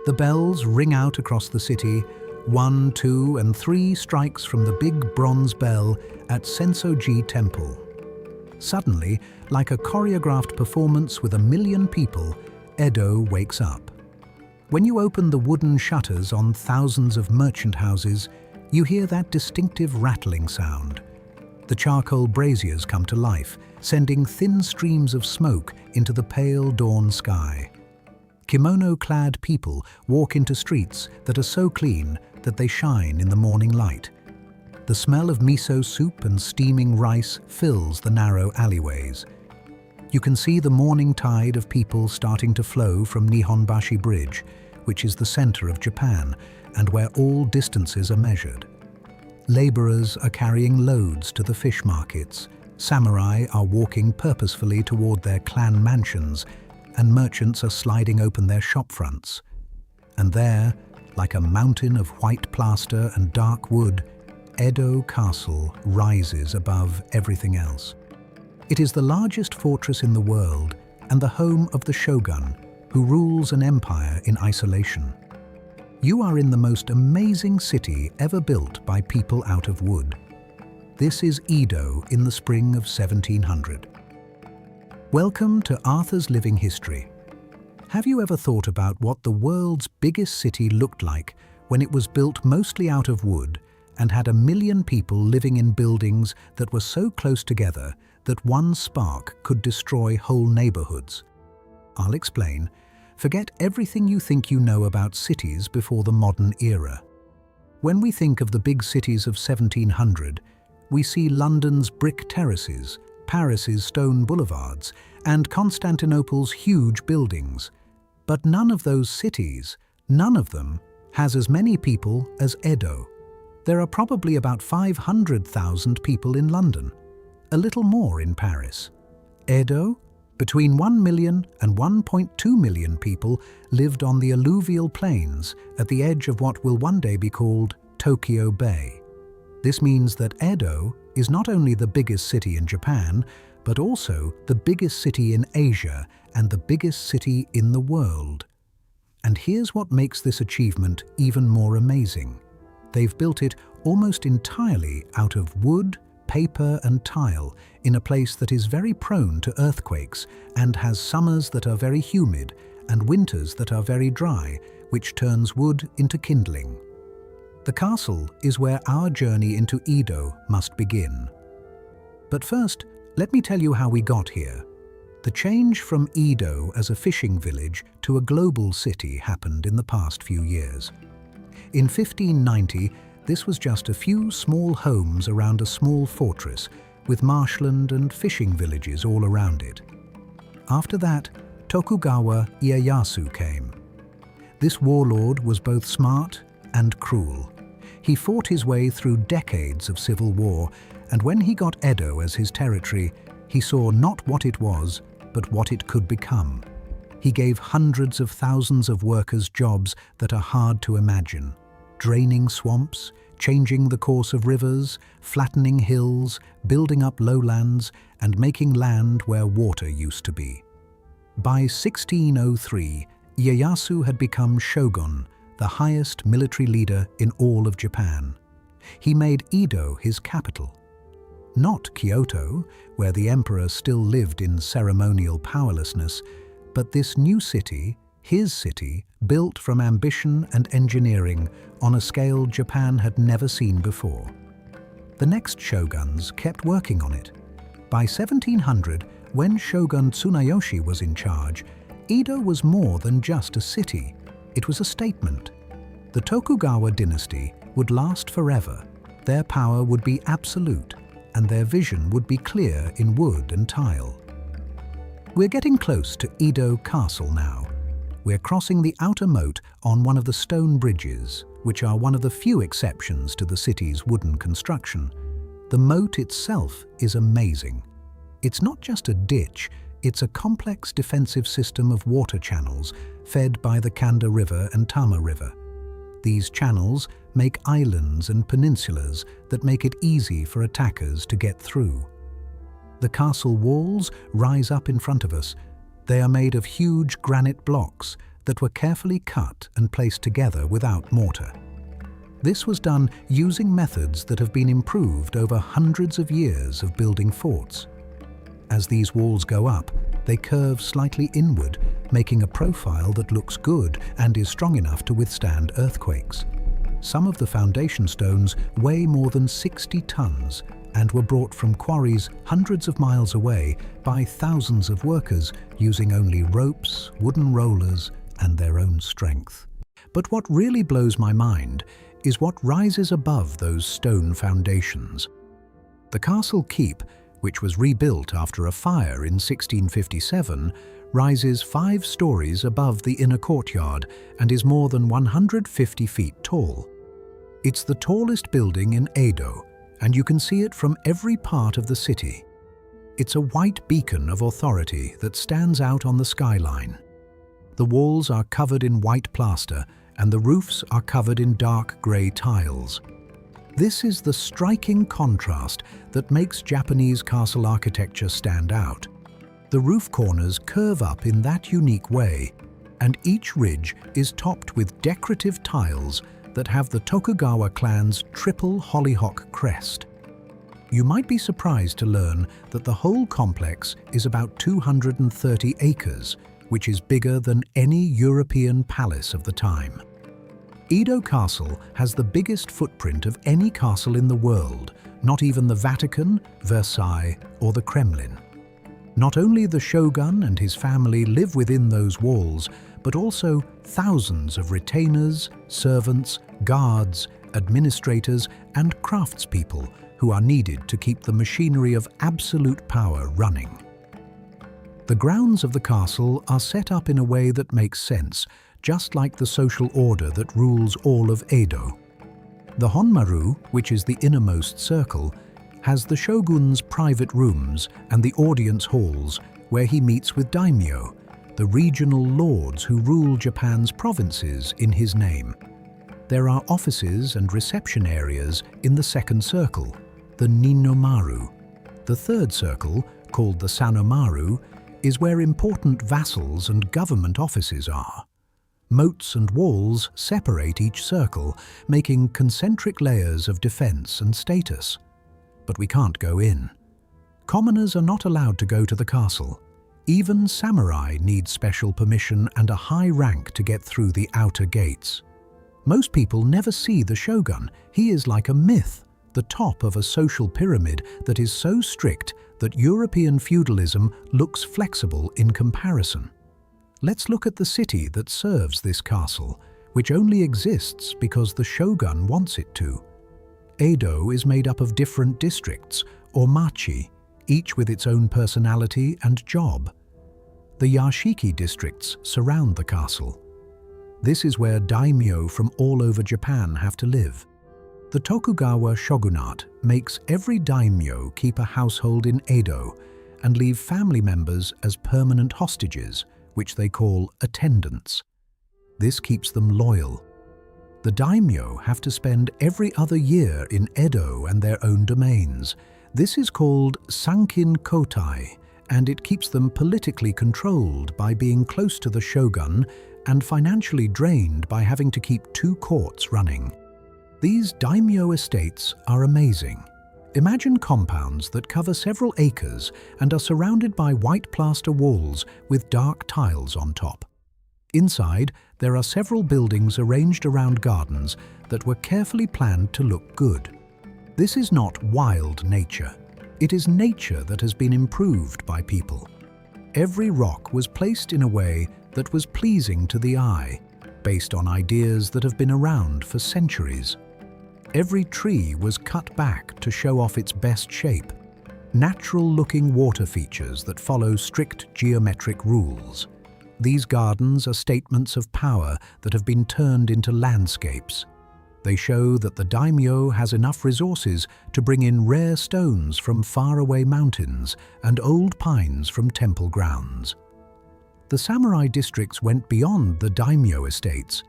The bells ring out across the city, 1, 2, and 3 strikes from the big bronze bell at Sensoji Temple. Suddenly, like a choreographed performance with 1 million people, Edo wakes up. When you open the wooden shutters on thousands of merchant houses, you hear that distinctive rattling sound. The charcoal braziers come to life, sending thin streams of smoke into the pale dawn sky. Kimono-clad people walk into streets that are so clean that they shine in the morning light. The smell of miso soup and steaming rice fills the narrow alleyways. You can see the morning tide of people starting to flow from Nihonbashi Bridge, which is the center of Japan and where all distances are measured. Laborers are carrying loads to the fish markets, samurai are walking purposefully toward their clan mansions, and merchants are sliding open their shop fronts. And there, like a mountain of white plaster and dark wood, Edo Castle rises above everything else. It is the largest fortress in the world and the home of the shogun, who rules an empire in isolation. You are in the most amazing city ever built by people out of wood. This is Edo in the spring of 1700. Welcome to Arthur's Living History. Have you ever thought about what the world's biggest city looked like when it was built mostly out of wood and had 1 million people living in buildings that were so close together that one spark could destroy whole neighborhoods? I'll explain. Forget everything you think you know about cities before the modern era. When we think of the big cities of 1700, we see London's brick terraces, Paris's stone boulevards, and Constantinople's huge buildings. But none of those cities, none of them, has as many people as Edo. There are probably about 500,000 people in London, a little more in Paris. Edo, between 1 million and 1.2 million people, lived on the alluvial plains at the edge of what will one day be called Tokyo Bay. This means that Edo is not only the biggest city in Japan, but also the biggest city in Asia and the biggest city in the world. And here's what makes this achievement even more amazing. They've built it almost entirely out of wood, paper and tile in a place that is very prone to earthquakes and has summers that are very humid and winters that are very dry, which turns wood into kindling. The castle is where our journey into Edo must begin. But first, let me tell you how we got here. The change from Edo as a fishing village to a global city happened in the past few years. In 1590, this was just a few small homes around a small fortress with marshland and fishing villages all around it. After that, Tokugawa Ieyasu came. This warlord was both smart and cruel. He fought his way through decades of civil war, and when he got Edo as his territory, he saw not what it was, but what it could become. He gave hundreds of thousands of workers jobs that are hard to imagine. Draining swamps, changing the course of rivers, flattening hills, building up lowlands, and making land where water used to be. By 1603, Ieyasu had become shogun, the highest military leader in all of Japan. He made Edo his capital. Not Kyoto, where the emperor still lived in ceremonial powerlessness, but this new city, his city, built from ambition and engineering on a scale Japan had never seen before. The next shoguns kept working on it. By 1700, when Shogun Tsunayoshi was in charge, Edo was more than just a city. It was a statement. The Tokugawa dynasty would last forever. Their power would be absolute, and their vision would be clear in wood and tile. We're getting close to Edo Castle now. We're crossing the outer moat on one of the stone bridges, which are one of the few exceptions to the city's wooden construction. The moat itself is amazing. It's not just a ditch, it's a complex defensive system of water channels fed by the Kanda River and Tama River. These channels make islands and peninsulas that make it easy for attackers to get through. The castle walls rise up in front of us. They are made of huge granite blocks that were carefully cut and placed together without mortar. This was done using methods that have been improved over hundreds of years of building forts. As these walls go up, they curve slightly inward, making a profile that looks good and is strong enough to withstand earthquakes. Some of the foundation stones weigh more than 60 tons and were brought from quarries hundreds of miles away by thousands of workers using only ropes, wooden rollers, and their own strength. But what really blows my mind is what rises above those stone foundations. The castle keep, which was rebuilt after a fire in 1657, rises 5 stories above the inner courtyard and is more than 150 feet tall. It's the tallest building in Edo, and you can see it from every part of the city. It's a white beacon of authority that stands out on the skyline. The walls are covered in white plaster, and the roofs are covered in dark grey tiles. This is the striking contrast that makes Japanese castle architecture stand out. The roof corners curve up in that unique way, and each ridge is topped with decorative tiles that have the Tokugawa clan's triple hollyhock crest. You might be surprised to learn that the whole complex is about 230 acres, which is bigger than any European palace of the time. Edo Castle has the biggest footprint of any castle in the world, not even the Vatican, Versailles, or the Kremlin. Not only the shogun and his family live within those walls, but also thousands of retainers, servants, guards, administrators, and craftspeople who are needed to keep the machinery of absolute power running. The grounds of the castle are set up in a way that makes sense, just like the social order that rules all of Edo. The Honmaru, which is the innermost circle, has the shogun's private rooms and the audience halls where he meets with daimyo, the regional lords who rule Japan's provinces in his name. There are offices and reception areas in the second circle, the Ninnomaru. The third circle, called the Sanomaru, is where important vassals and government offices are. Moats and walls separate each circle, making concentric layers of defense and status. But we can't go in. Commoners are not allowed to go to the castle. Even samurai need special permission and a high rank to get through the outer gates. Most people never see the shogun. He is like a myth, the top of a social pyramid that is so strict that European feudalism looks flexible in comparison. Let's look at the city that serves this castle, which only exists because the shogun wants it to. Edo is made up of different districts, or machi, each with its own personality and job. The yashiki districts surround the castle. This is where daimyo from all over Japan have to live. The Tokugawa shogunate makes every daimyo keep a household in Edo and leave family members as permanent hostages, which they call attendants. This keeps them loyal. The daimyo have to spend every other year in Edo and their own domains. This is called sankin kotai, and it keeps them politically controlled by being close to the shogun and financially drained by having to keep 2 courts running. These daimyo estates are amazing. Imagine compounds that cover several acres and are surrounded by white plaster walls with dark tiles on top. Inside, there are several buildings arranged around gardens that were carefully planned to look good. This is not wild nature. It is nature that has been improved by people. Every rock was placed in a way that was pleasing to the eye, based on ideas that have been around for centuries. Every tree was cut back to show off its best shape, natural-looking water features that follow strict geometric rules. These gardens are statements of power that have been turned into landscapes. They show that the daimyo has enough resources to bring in rare stones from faraway mountains and old pines from temple grounds. The samurai districts went beyond the daimyo estates.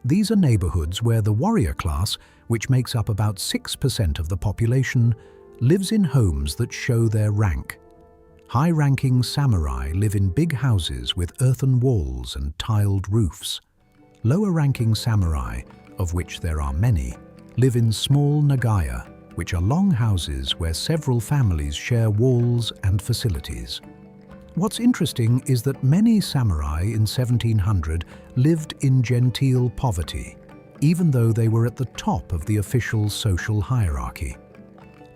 These are neighborhoods where the warrior class, which makes up about 6% of the population, lives in homes that show their rank. High-ranking samurai live in big houses with earthen walls and tiled roofs. Lower-ranking samurai, of which there are many, live in small nagaya, which are long houses where several families share walls and facilities. What's interesting is that many samurai in 1700 lived in genteel poverty, even though they were at the top of the official social hierarchy.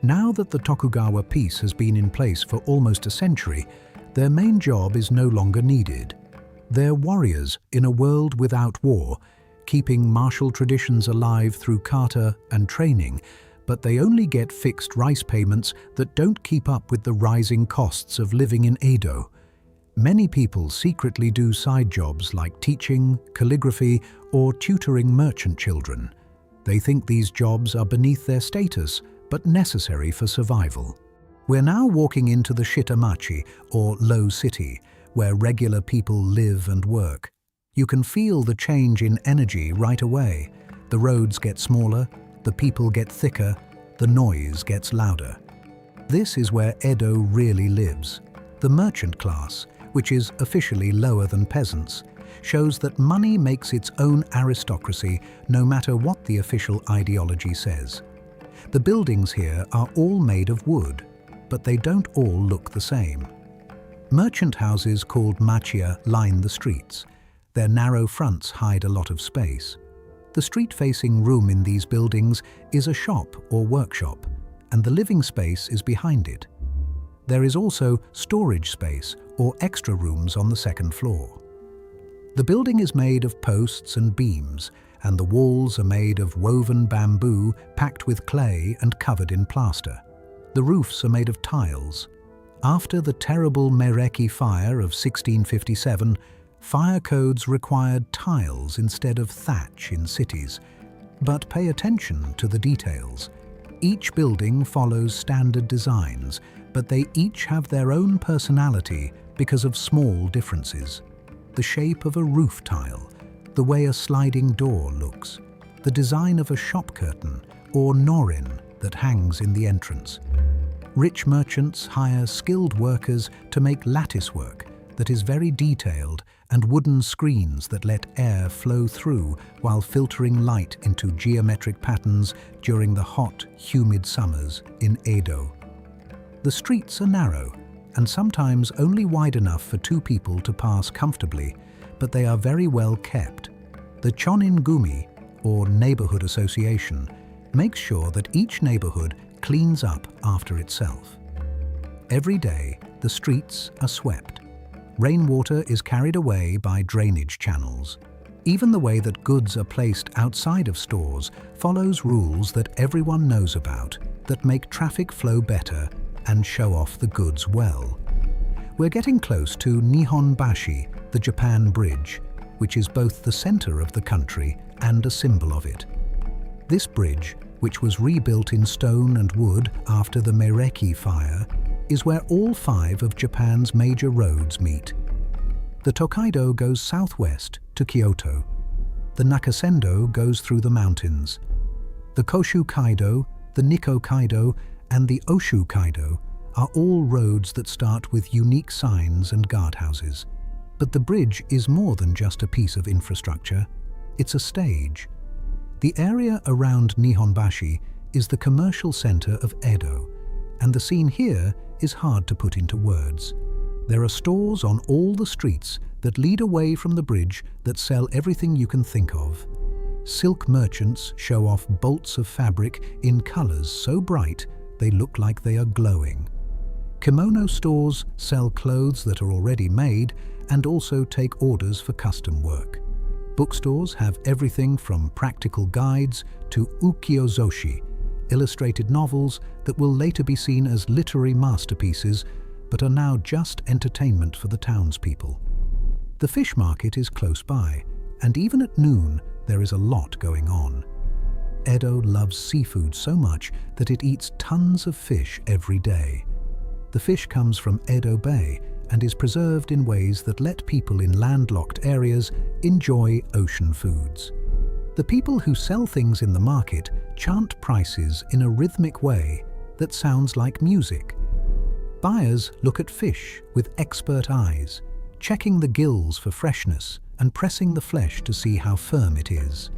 Now that the Tokugawa peace has been in place for almost a century, their main job is no longer needed. They're warriors in a world without war, keeping martial traditions alive through kata and training, but they only get fixed rice payments that don't keep up with the rising costs of living in Edo. Many people secretly do side jobs like teaching, calligraphy, or tutoring merchant children. They think these jobs are beneath their status, but necessary for survival. We're now walking into the Shitamachi, or Low City, where regular people live and work. You can feel the change in energy right away. The roads get smaller, the people get thicker, the noise gets louder. This is where Edo really lives. The merchant class, which is officially lower than peasants, shows that money makes its own aristocracy no matter what the official ideology says. The buildings here are all made of wood, but they don't all look the same. Merchant houses called machiya line the streets. Their narrow fronts hide a lot of space. The street-facing room in these buildings is a shop or workshop, and the living space is behind it. There is also storage space or extra rooms on the second floor. The building is made of posts and beams, and the walls are made of woven bamboo packed with clay and covered in plaster. The roofs are made of tiles. After the terrible Meireki fire of 1657, fire codes required tiles instead of thatch in cities. But pay attention to the details. Each building follows standard designs, but they each have their own personality because of small differences. The shape of a roof tile, the way a sliding door looks, the design of a shop curtain or norin that hangs in the entrance. Rich merchants hire skilled workers to make lattice work that is very detailed and wooden screens that let air flow through while filtering light into geometric patterns during the hot, humid summers in Edo. The streets are narrow and sometimes only wide enough for two people to pass comfortably, but they are very well kept. The Chonin-gumi, or neighborhood association, makes sure that each neighborhood cleans up after itself. Every day, the streets are swept. Rainwater is carried away by drainage channels. Even the way that goods are placed outside of stores follows rules that everyone knows about that make traffic flow better and show off the goods well. We're getting close to Nihonbashi, the Japan Bridge, which is both the center of the country and a symbol of it. This bridge, which was rebuilt in stone and wood after the Meireki fire, is where all 5 of Japan's major roads meet. The Tokaido goes southwest to Kyoto. The Nakasendo goes through the mountains. The Koshu Kaido, the Nikko Kaido, and the Oshu Kaido are all roads that start with unique signs and guardhouses. But the bridge is more than just a piece of infrastructure. It's a stage. The area around Nihonbashi is the commercial center of Edo, and the scene here is hard to put into words. There are stores on all the streets that lead away from the bridge that sell everything you can think of. Silk merchants show off bolts of fabric in colors so bright they look like they are glowing. Kimono stores sell clothes that are already made and also take orders for custom work. Bookstores have everything from practical guides to ukiyo-zoshi, illustrated novels that will later be seen as literary masterpieces but are now just entertainment for the townspeople. The fish market is close by, and even at noon there is a lot going on. Edo loves seafood so much that it eats tons of fish every day. The fish comes from Edo Bay and is preserved in ways that let people in landlocked areas enjoy ocean foods. The people who sell things in the market chant prices in a rhythmic way that sounds like music. Buyers look at fish with expert eyes, checking the gills for freshness and pressing the flesh to see how firm it is.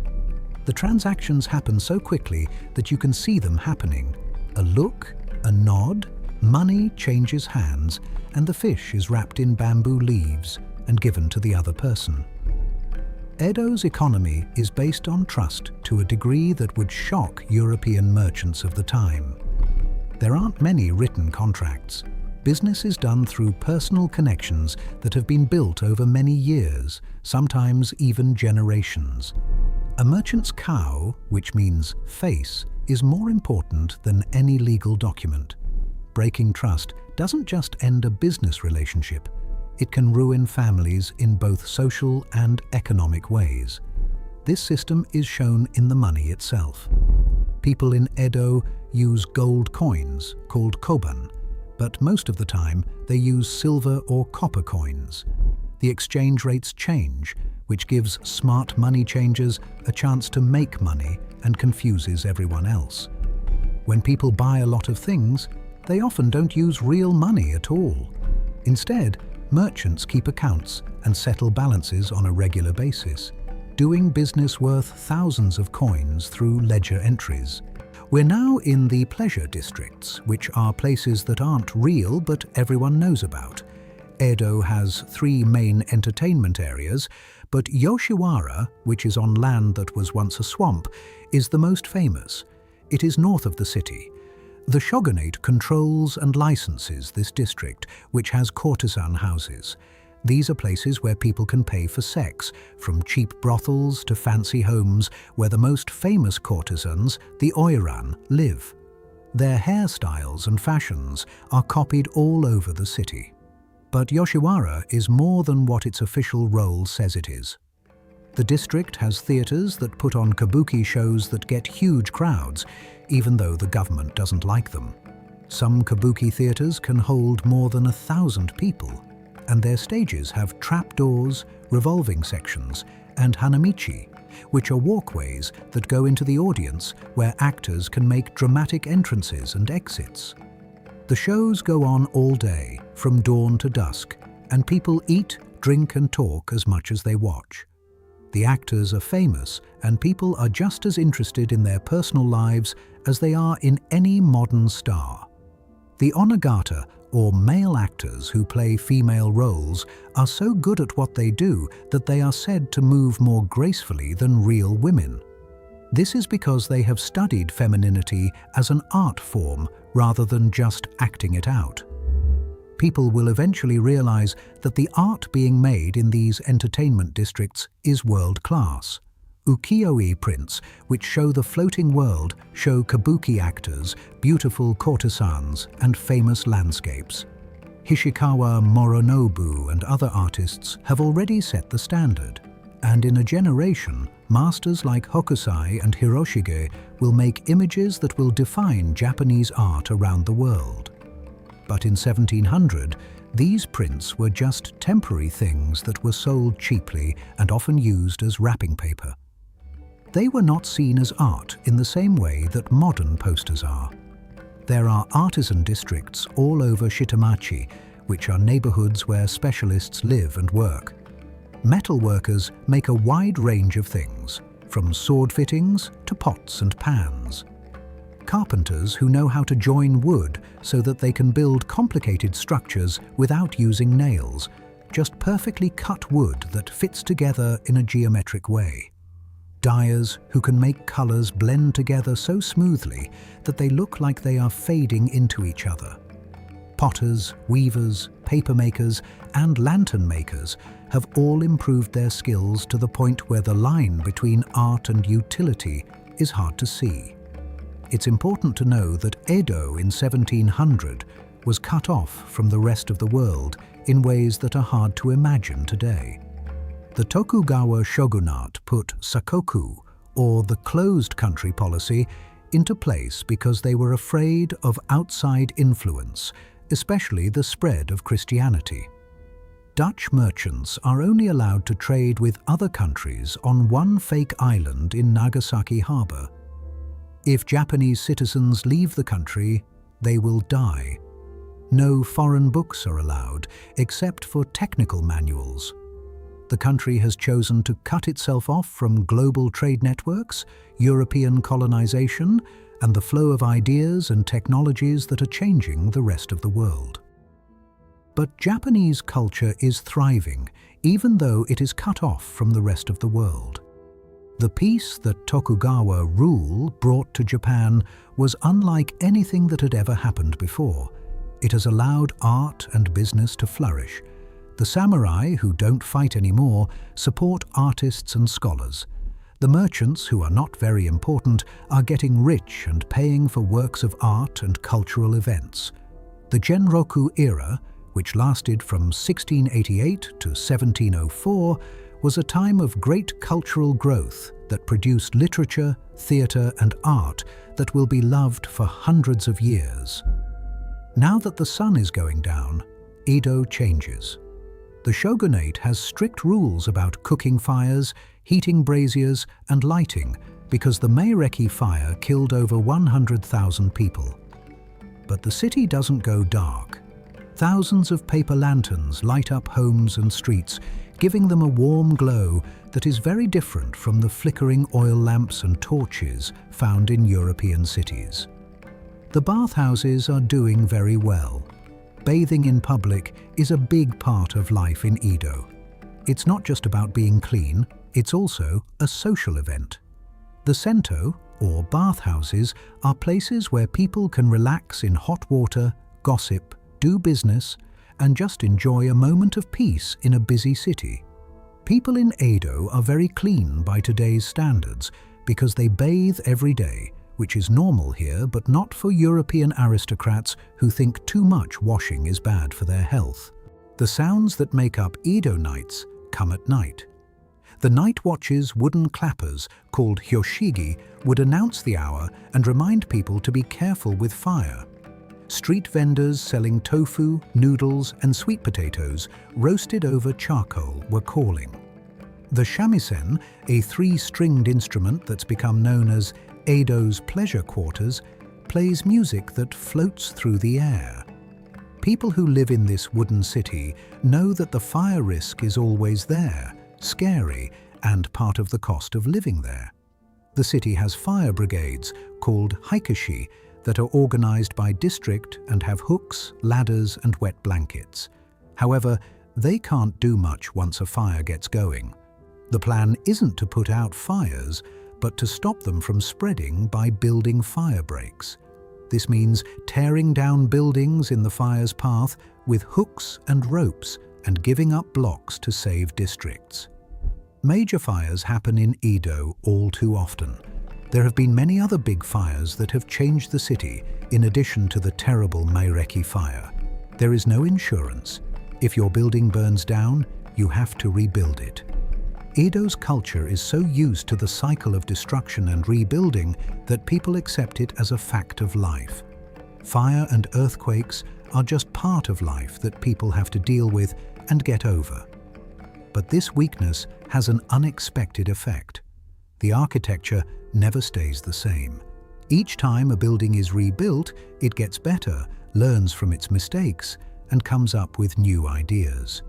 The transactions happen so quickly that you can see them happening. A look, a nod, money changes hands, and the fish is wrapped in bamboo leaves and given to the other person. Edo's economy is based on trust to a degree that would shock European merchants of the time. There aren't many written contracts. Business is done through personal connections that have been built over many years, sometimes even generations. A merchant's cow, which means face, is more important than any legal document. Breaking trust doesn't just end a business relationship. It can ruin families in both social and economic ways. This system is shown in the money itself. People in Edo use gold coins, called koban, but most of the time they use silver or copper coins. The exchange rates change, which gives smart money changers a chance to make money and confuses everyone else. When people buy a lot of things, they often don't use real money at all. Instead, merchants keep accounts and settle balances on a regular basis, doing business worth thousands of coins through ledger entries. We're now in the pleasure districts, which are places that aren't real but everyone knows about. Edo has 3 main entertainment areas, but Yoshiwara, which is on land that was once a swamp, is the most famous. It is north of the city. The shogunate controls and licenses this district, which has courtesan houses. These are places where people can pay for sex, from cheap brothels to fancy homes where the most famous courtesans, the oiran, live. Their hairstyles and fashions are copied all over the city. But Yoshiwara is more than what its official role says it is. The district has theaters that put on kabuki shows that get huge crowds, even though the government doesn't like them. Some kabuki theaters can hold more than 1,000 people, and their stages have trapdoors, revolving sections, and hanamichi, which are walkways that go into the audience where actors can make dramatic entrances and exits. The shows go on all day, from dawn to dusk, and people eat, drink and talk as much as they watch. The actors are famous, and people are just as interested in their personal lives as they are in any modern star. The onagata, or male actors who play female roles, are so good at what they do that they are said to move more gracefully than real women. This is because they have studied femininity as an art form rather than just acting it out. People will eventually realize that the art being made in these entertainment districts is world-class. Ukiyo-e prints, which show the floating world, show kabuki actors, beautiful courtesans, and famous landscapes. Hishikawa Moronobu and other artists have already set the standard, and in a generation, masters like Hokusai and Hiroshige will make images that will define Japanese art around the world. But in 1700, these prints were just temporary things that were sold cheaply and often used as wrapping paper. They were not seen as art in the same way that modern posters are. There are artisan districts all over Shitamachi, which are neighborhoods where specialists live and work. Metal workers make a wide range of things, from sword fittings to pots and pans. Carpenters who know how to join wood so that they can build complicated structures without using nails, just perfectly cut wood that fits together in a geometric way. Dyers who can make colors blend together so smoothly that they look like they are fading into each other. Potters, weavers, paper makers, and lantern makers have all improved their skills to the point where the line between art and utility is hard to see. It's important to know that Edo in 1700 was cut off from the rest of the world in ways that are hard to imagine today. The Tokugawa shogunate put sakoku, or the closed country policy, into place because they were afraid of outside influence, especially the spread of Christianity. Dutch merchants are only allowed to trade with other countries on one fake island in Nagasaki harbor. If Japanese citizens leave the country, they will die. No foreign books are allowed, except for technical manuals. The country has chosen to cut itself off from global trade networks, European colonization, and the flow of ideas and technologies that are changing the rest of the world. But Japanese culture is thriving, even though it is cut off from the rest of the world. The peace that Tokugawa rule brought to Japan was unlike anything that had ever happened before. It has allowed art and business to flourish. The samurai, who don't fight anymore, support artists and scholars. The merchants, who are not very important, are getting rich and paying for works of art and cultural events. The Genroku era, which lasted from 1688 to 1704, was a time of great cultural growth that produced literature, theatre and art that will be loved for hundreds of years. Now that the sun is going down, Edo changes. The shogunate has strict rules about cooking fires, heating braziers and lighting because the Meireki fire killed over 100,000 people. But the city doesn't go dark. Thousands of paper lanterns light up homes and streets, giving them a warm glow that is very different from the flickering oil lamps and torches found in European cities. The bathhouses are doing very well. Bathing in public is a big part of life in Edo. It's not just about being clean, it's also a social event. The sento, or bathhouses, are places where people can relax in hot water, gossip, do business, and just enjoy a moment of peace in a busy city. People in Edo are very clean by today's standards because they bathe every day, which is normal here but not for European aristocrats who think too much washing is bad for their health. The sounds that make up Edo nights come at night. The night watch's wooden clappers, called hyoshigi, would announce the hour and remind people to be careful with fire. Street vendors selling tofu, noodles and sweet potatoes roasted over charcoal were calling. The shamisen, a three-stringed instrument that's become known as Edo's pleasure quarters, plays music that floats through the air. People who live in this wooden city know that the fire risk is always there, scary, and part of the cost of living there. The city has fire brigades, called haikushi, that are organized by district and have hooks, ladders and wet blankets. However, they can't do much once a fire gets going. The plan isn't to put out fires, but to stop them from spreading by building fire breaks. This means tearing down buildings in the fire's path with hooks and ropes and giving up blocks to save districts. Major fires happen in Edo all too often. There have been many other big fires that have changed the city, in addition to the terrible Meireki fire. There is no insurance. If your building burns down, you have to rebuild it. Edo's culture is so used to the cycle of destruction and rebuilding that people accept it as a fact of life. Fire and earthquakes are just part of life that people have to deal with and get over. But this weakness has an unexpected effect. The architecture never stays the same. Each time a building is rebuilt, it gets better, learns from its mistakes, and comes up with new ideas.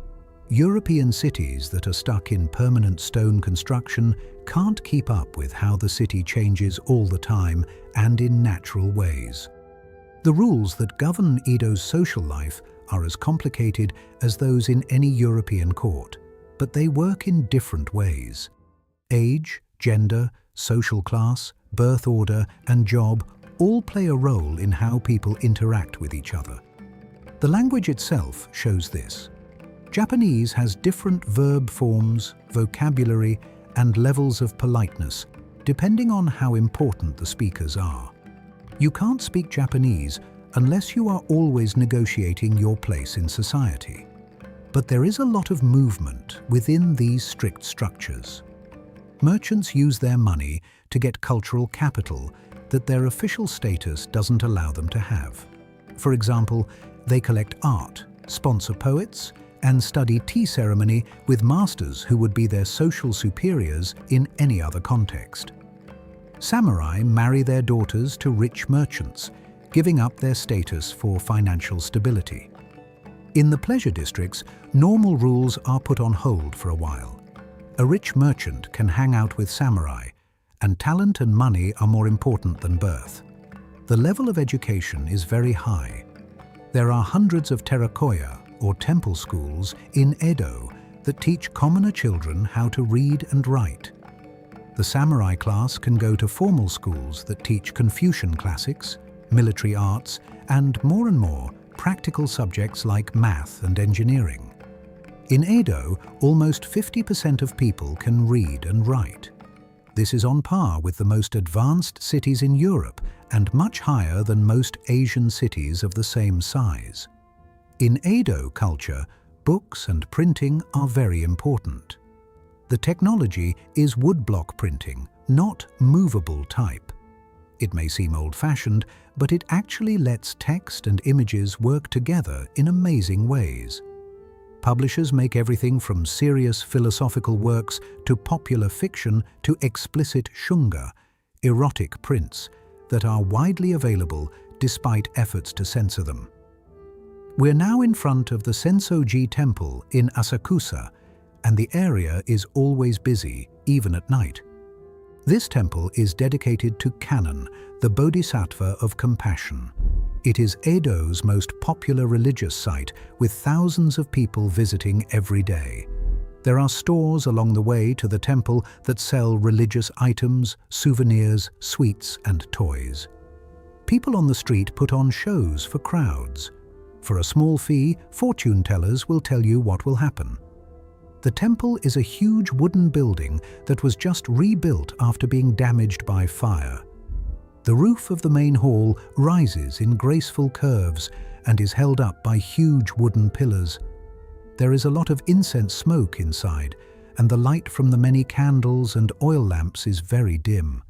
European cities that are stuck in permanent stone construction can't keep up with how the city changes all the time and in natural ways. The rules that govern Edo's social life are as complicated as those in any European court, but they work in different ways. Age, gender, social class, birth order, and job all play a role in how people interact with each other. The language itself shows this. Japanese has different verb forms, vocabulary, and levels of politeness, depending on how important the speakers are. You can't speak Japanese unless you are always negotiating your place in society. But there is a lot of movement within these strict structures. Merchants use their money to get cultural capital that their official status doesn't allow them to have. For example, they collect art, sponsor poets, and study tea ceremony with masters who would be their social superiors in any other context. Samurai marry their daughters to rich merchants, giving up their status for financial stability. In the pleasure districts, normal rules are put on hold for a while. A rich merchant can hang out with samurai, and talent and money are more important than birth. The level of education is very high. There are hundreds of terakoya, or temple schools, in Edo that teach commoner children how to read and write. The samurai class can go to formal schools that teach Confucian classics, military arts, and more practical subjects like math and engineering. In Edo, almost 50% of people can read and write. This is on par with the most advanced cities in Europe and much higher than most Asian cities of the same size. In Edo culture, books and printing are very important. The technology is woodblock printing, not movable type. It may seem old-fashioned, but it actually lets text and images work together in amazing ways. Publishers make everything from serious philosophical works to popular fiction to explicit shunga, erotic prints, that are widely available despite efforts to censor them. We're now in front of the Sensoji Temple in Asakusa, and the area is always busy, even at night. This temple is dedicated to Kannon, the Bodhisattva of compassion. It is Edo's most popular religious site, with thousands of people visiting every day. There are stores along the way to the temple that sell religious items, souvenirs, sweets, and toys. People on the street put on shows for crowds. For a small fee, fortune tellers will tell you what will happen. The temple is a huge wooden building that was just rebuilt after being damaged by fire. The roof of the main hall rises in graceful curves and is held up by huge wooden pillars. There is a lot of incense smoke inside, and the light from the many candles and oil lamps is very dim.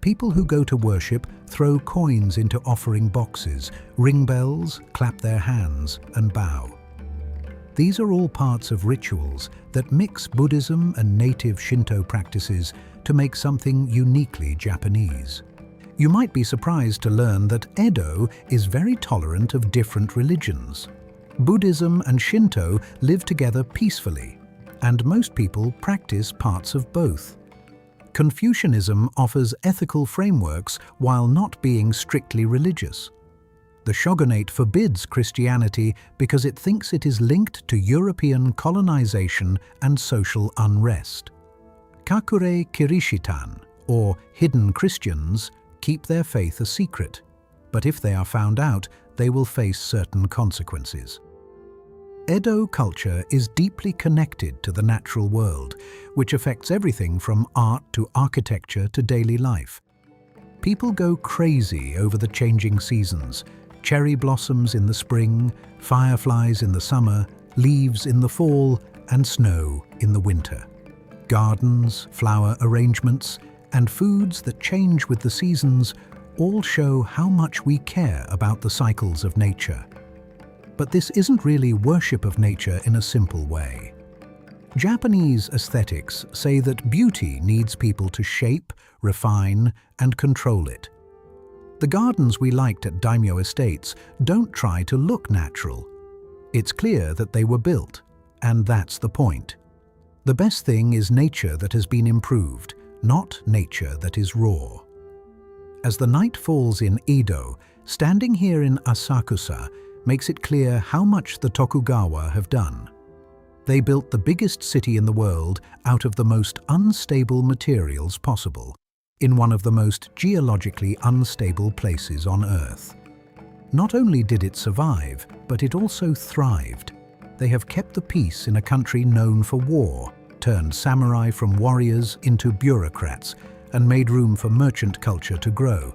People who go to worship throw coins into offering boxes, ring bells, clap their hands, and bow. These are all parts of rituals that mix Buddhism and native Shinto practices to make something uniquely Japanese. You might be surprised to learn that Edo is very tolerant of different religions. Buddhism and Shinto live together peacefully, and most people practice parts of both. Confucianism offers ethical frameworks while not being strictly religious. The shogunate forbids Christianity because it thinks it is linked to European colonization and social unrest. Kakure Kirishitan, or hidden Christians, keep their faith a secret, but if they are found out, they will face certain consequences. Edo culture is deeply connected to the natural world, which affects everything from art to architecture to daily life. People go crazy over the changing seasons: cherry blossoms in the spring, fireflies in the summer, leaves in the fall, and snow in the winter. Gardens, flower arrangements, and foods that change with the seasons all show how much we care about the cycles of nature. But this isn't really worship of nature in a simple way. Japanese aesthetics say that beauty needs people to shape, refine, and control it. The gardens we liked at daimyo estates don't try to look natural. It's clear that they were built, and that's the point. The best thing is nature that has been improved, not nature that is raw. As the night falls in Edo, standing here in Asakusa makes it clear how much the Tokugawa have done. They built the biggest city in the world out of the most unstable materials possible, in one of the most geologically unstable places on Earth. Not only did it survive, but it also thrived. They have kept the peace in a country known for war, turned samurai from warriors into bureaucrats, and made room for merchant culture to grow.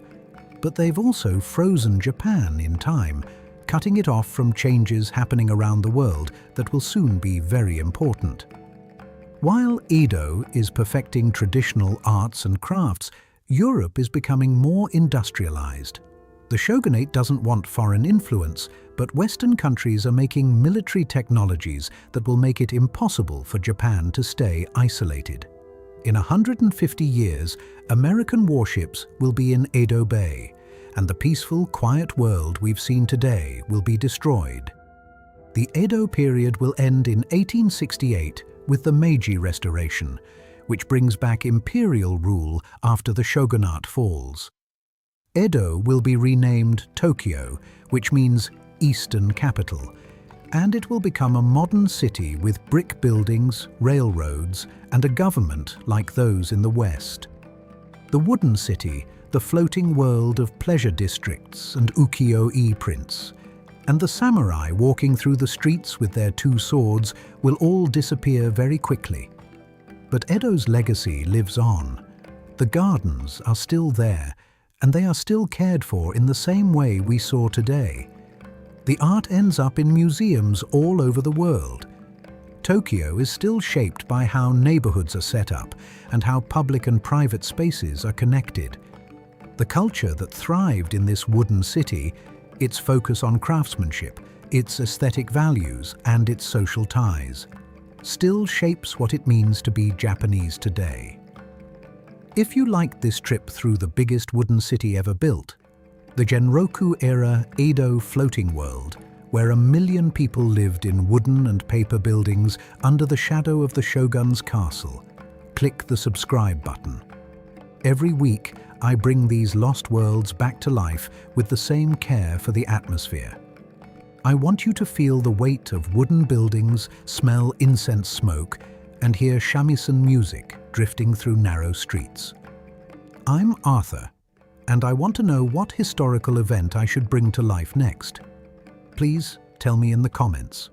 But they've also frozen Japan in time, cutting it off from changes happening around the world that will soon be very important. While Edo is perfecting traditional arts and crafts, Europe is becoming more industrialized. The shogunate doesn't want foreign influence, but Western countries are making military technologies that will make it impossible for Japan to stay isolated. In 150 years, American warships will be in Edo Bay, and the peaceful, quiet world we've seen today will be destroyed. The Edo period will end in 1868 with the Meiji Restoration, which brings back imperial rule after the shogunate falls. Edo will be renamed Tokyo, which means Eastern Capital, and it will become a modern city with brick buildings, railroads, and a government like those in the West. The wooden city, the floating world of pleasure districts and ukiyo-e prints, and the samurai walking through the streets with their two swords will all disappear very quickly. But Edo's legacy lives on. The gardens are still there, and they are still cared for in the same way we saw today. The art ends up in museums all over the world. Tokyo is still shaped by how neighborhoods are set up and how public and private spaces are connected. The culture that thrived in this wooden city, its focus on craftsmanship, its aesthetic values, and its social ties, still shapes what it means to be Japanese today. If you liked this trip through the biggest wooden city ever built, the Genroku-era Edo floating world, where 1 million people lived in wooden and paper buildings under the shadow of the shogun's castle, click the subscribe button. Every week, I bring these lost worlds back to life with the same care for the atmosphere. I want you to feel the weight of wooden buildings, smell incense smoke, and hear shamisen music drifting through narrow streets. I'm Arthur, and I want to know what historical event I should bring to life next. Please tell me in the comments.